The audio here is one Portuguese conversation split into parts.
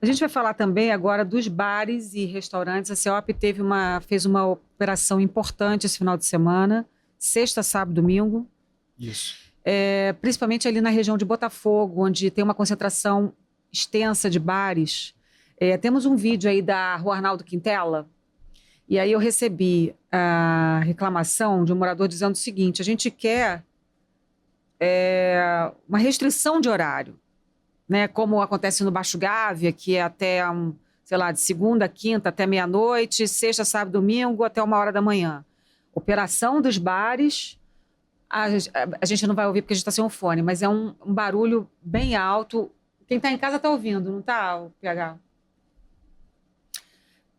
A gente vai falar também agora dos bares e restaurantes. A CEOP fez uma operação importante esse final de semana, sexta, sábado, domingo. Isso. Principalmente ali na região de Botafogo, onde tem uma concentração extensa de bares. Temos um vídeo aí da Rua Arnaldo Quintela, e aí eu recebi a reclamação de um morador dizendo o seguinte: a gente quer uma restrição de horário, né? Como acontece no Baixo Gávea, que é até, sei lá, de segunda, quinta até meia-noite, sexta, sábado, domingo até 1h da manhã. Operação dos bares, a gente não vai ouvir porque a gente está sem um fone, mas é um barulho bem alto. Quem está em casa está ouvindo, não está, o PH?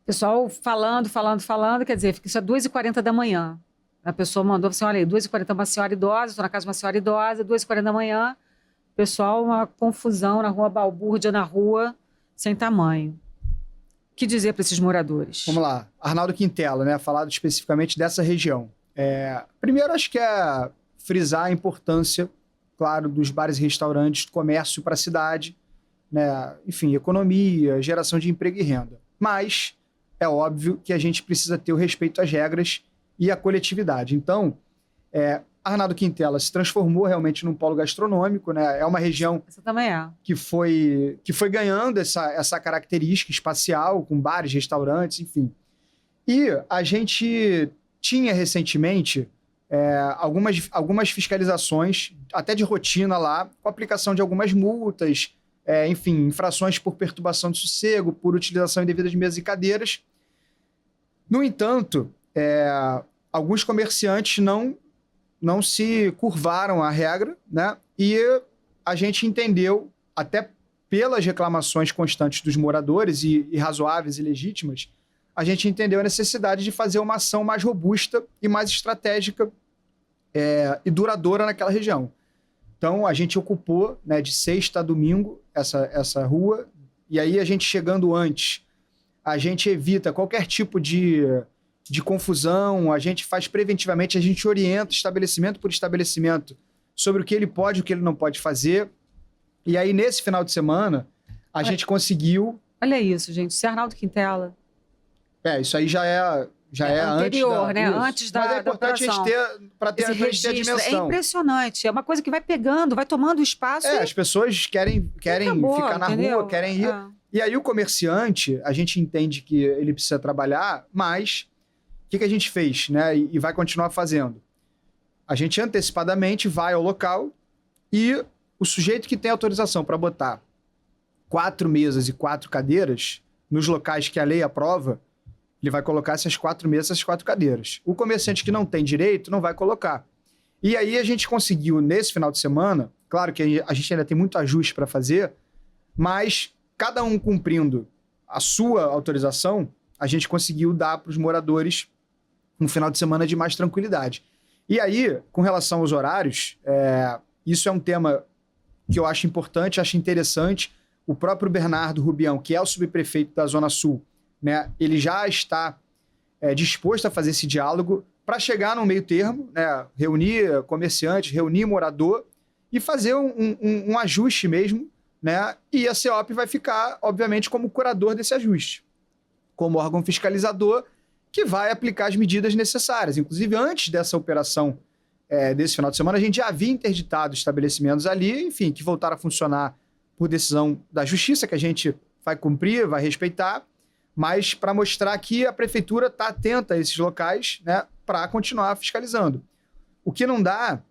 Pessoal falando, quer dizer, fica isso às 2h40 da manhã. A pessoa mandou assim: olha aí, 2h40, uma senhora idosa, estou na casa de uma senhora idosa, 2h40 da manhã, pessoal, uma confusão na rua, balbúrdia na rua, sem tamanho. O que dizer para esses moradores? Vamos lá, Arnaldo Quintela, né? Falado especificamente dessa região. Primeiro, acho que é frisar a importância, claro, dos bares e restaurantes, do comércio para a cidade, né? Enfim, economia, geração de emprego e renda. Mas é óbvio que a gente precisa ter o respeito às regras e à coletividade. Então, Arnaldo Quintela se transformou realmente num polo gastronômico, né? É uma região que foi ganhando essa característica espacial, com bares, restaurantes, enfim. E a gente tinha recentemente algumas fiscalizações, até de rotina lá, com a aplicação de algumas multas, enfim, infrações por perturbação de sossego, por utilização indevida de mesas e cadeiras. No entanto, alguns comerciantes não se curvaram à regra, né? E a gente entendeu, até pelas reclamações constantes dos moradores e razoáveis e legítimas, a gente entendeu a necessidade de fazer uma ação mais robusta e mais estratégica e duradoura naquela região. Então, a gente ocupou, né, de sexta a domingo essa rua, e aí a gente chegando antes, a gente evita qualquer tipo de confusão, a gente faz preventivamente, a gente orienta estabelecimento por estabelecimento sobre o que ele pode e o que ele não pode fazer. E aí, nesse final de semana, a gente conseguiu... Olha isso, gente, isso é Arnaldo Quintela. Isso aí já é anterior, antes né? Antes da Mas é importante a gente ter, para ter a dimensão. É impressionante, é uma coisa que vai pegando, vai tomando espaço. As pessoas querem acabou, ficar na rua, querem ir. E aí o comerciante, a gente entende que ele precisa trabalhar, mas o que a gente fez, né? E vai continuar fazendo? A gente antecipadamente vai ao local e o sujeito que tem autorização para botar 4 mesas e 4 cadeiras nos locais que a lei aprova, ele vai colocar essas 4 mesas, essas 4 cadeiras. O comerciante que não tem direito não vai colocar. E aí a gente conseguiu, nesse final de semana, claro que a gente ainda tem muito ajuste para fazer, mas cada um cumprindo a sua autorização, a gente conseguiu dar para os moradores um final de semana de mais tranquilidade. E aí, com relação aos horários, isso é um tema que eu acho importante, acho interessante. O próprio Bernardo Rubião, que é o subprefeito da Zona Sul, né, ele já está disposto a fazer esse diálogo para chegar no meio termo, né, reunir comerciantes, reunir morador e fazer um ajuste mesmo, né, e a CEOP vai ficar, obviamente, como curador desse ajuste, como órgão fiscalizador que vai aplicar as medidas necessárias. Inclusive, antes dessa operação desse final de semana, a gente já havia interditado estabelecimentos ali, enfim, que voltaram a funcionar por decisão da Justiça, que a gente vai cumprir, vai respeitar, mas para mostrar que a prefeitura está atenta a esses locais, né, para continuar fiscalizando. O que não dá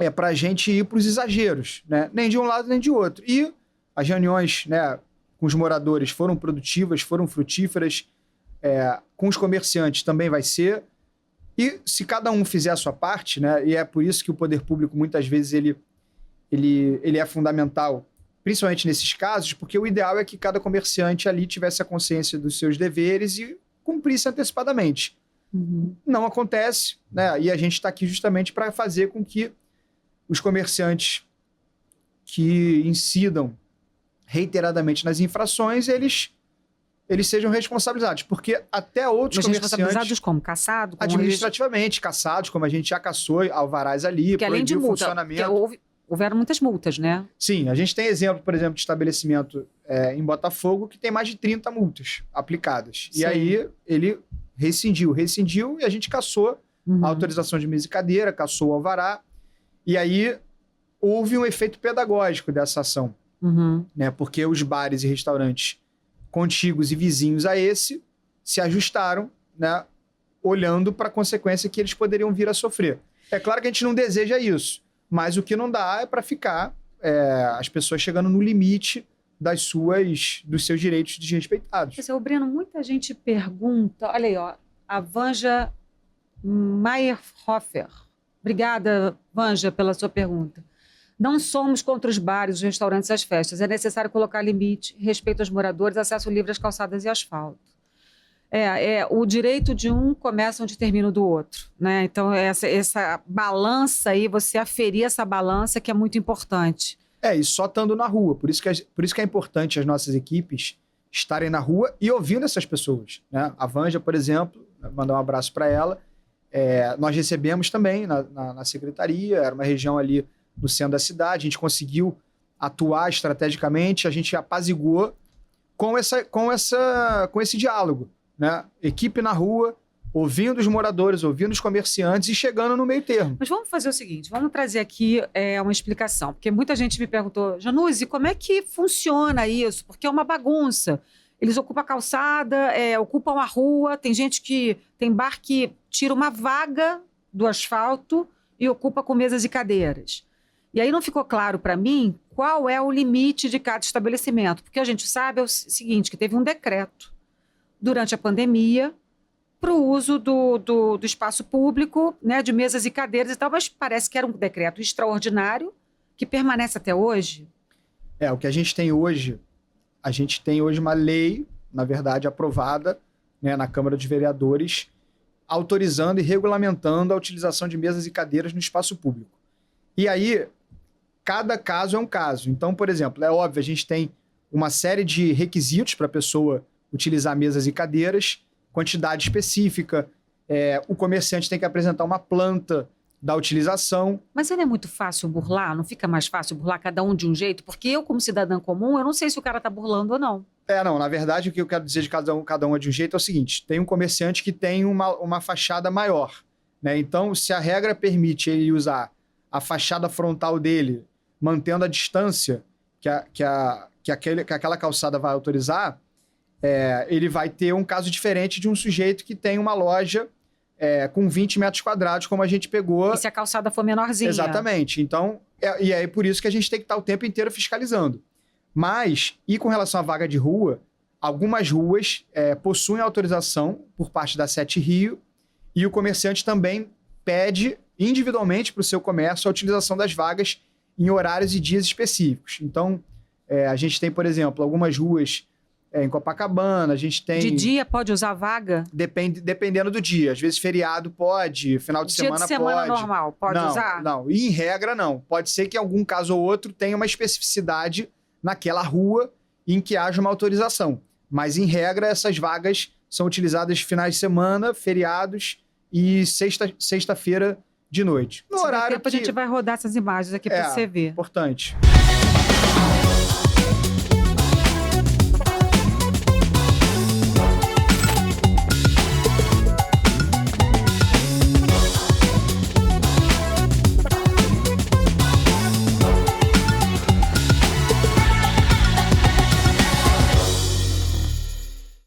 é para a gente ir para os exageros, né, nem de um lado nem de outro. E as reuniões, né, com os moradores foram produtivas, foram frutíferas, com os comerciantes também vai ser. E se cada um fizer a sua parte, né, e é por isso que o poder público muitas vezes ele é fundamental, principalmente nesses casos, porque o ideal é que cada comerciante ali tivesse a consciência dos seus deveres e cumprisse antecipadamente. Uhum. Não acontece, né? E a gente está aqui justamente para fazer com que os comerciantes que incidam reiteradamente nas infrações, eles sejam responsabilizados, porque até outros comerciantes... Responsabilizados como? Caçado? Como administrativamente, caçados, como a gente já caçou alvarás ali, porque além de multa, funcionamento. houveram muitas multas, né? Sim, a gente tem exemplo, por exemplo, de estabelecimento em Botafogo que tem mais de 30 multas aplicadas. Sim. E aí ele rescindiu e a gente cassou a autorização de mesa e cadeira, cassou o alvará. E aí houve um efeito pedagógico dessa ação, né? Porque os bares e restaurantes contíguos e vizinhos a esse se ajustaram, né? Olhando para a consequência que eles poderiam vir a sofrer. É claro que a gente não deseja isso, mas o que não dá é para ficar as pessoas chegando no limite dos seus direitos desrespeitados. Breno, muita gente pergunta, olha aí, ó, a Vanja Meyerhofer. Obrigada, Vanja, pela sua pergunta. Não somos contra os bares, os restaurantes e as festas. É necessário colocar limite, respeito aos moradores, acesso livre às calçadas e asfalto. O direito de um começa onde termina o do outro, né? Então, essa balança aí, você aferir essa balança que é muito importante. E só estando na rua. Por isso que é importante as nossas equipes estarem na rua e ouvindo essas pessoas, né? A Vanja, por exemplo, mandar um abraço para ela. Nós recebemos também na secretaria, era uma região ali no centro da cidade, a gente conseguiu atuar estrategicamente, a gente apaziguou com esse diálogo, né? Equipe na rua, ouvindo os moradores, ouvindo os comerciantes e chegando no meio termo. Mas vamos fazer o seguinte, vamos trazer aqui uma explicação, porque muita gente me perguntou, Januse, como é que funciona isso? Porque é uma bagunça. Eles ocupam a calçada, ocupam a rua, tem bar que tira uma vaga do asfalto e ocupa com mesas e cadeiras. E aí não ficou claro para mim qual é o limite de cada estabelecimento, porque a gente sabe o seguinte, que teve um decreto durante a pandemia para o uso do espaço público, né, de mesas e cadeiras e tal, mas parece que era um decreto extraordinário que permanece até hoje. O que a gente tem hoje uma lei, na verdade, aprovada, né, na Câmara dos Vereadores, autorizando e regulamentando a utilização de mesas e cadeiras no espaço público. E aí, cada caso é um caso. Então, por exemplo, é óbvio, a gente tem uma série de requisitos para a pessoa utilizar mesas e cadeiras, quantidade específica, o comerciante tem que apresentar uma planta da utilização. Mas ele é muito fácil burlar? Não fica mais fácil burlar cada um de um jeito? Porque eu, como cidadã comum, eu não sei se o cara está burlando ou não. Não, na verdade, o que eu quero dizer de cada um é de um jeito é o seguinte, tem um comerciante que tem uma fachada maior, né? Então, se a regra permite ele usar a fachada frontal dele, mantendo a distância que aquela calçada vai autorizar, ele vai ter um caso diferente de um sujeito que tem uma loja com 20 metros quadrados, como a gente pegou. E se a calçada for menorzinha. Exatamente. Então, e é por isso que a gente tem que estar o tempo inteiro fiscalizando. Mas, e com relação à vaga de rua, algumas ruas possuem autorização por parte da Sete Rio e o comerciante também pede individualmente para o seu comércio a utilização das vagas em horários e dias específicos. Então, a gente tem, por exemplo, algumas ruas em Copacabana, a gente tem... De dia pode usar vaga? Dependendo do dia. Às vezes feriado pode, final de semana pode. Dia de semana normal pode usar? Não, e em regra não. Pode ser que em algum caso ou outro tenha uma especificidade naquela rua em que haja uma autorização. Mas em regra essas vagas são utilizadas finais de semana, feriados e sexta-feira de noite. No horário tempo, a gente vai rodar essas imagens aqui para você ver. Importante.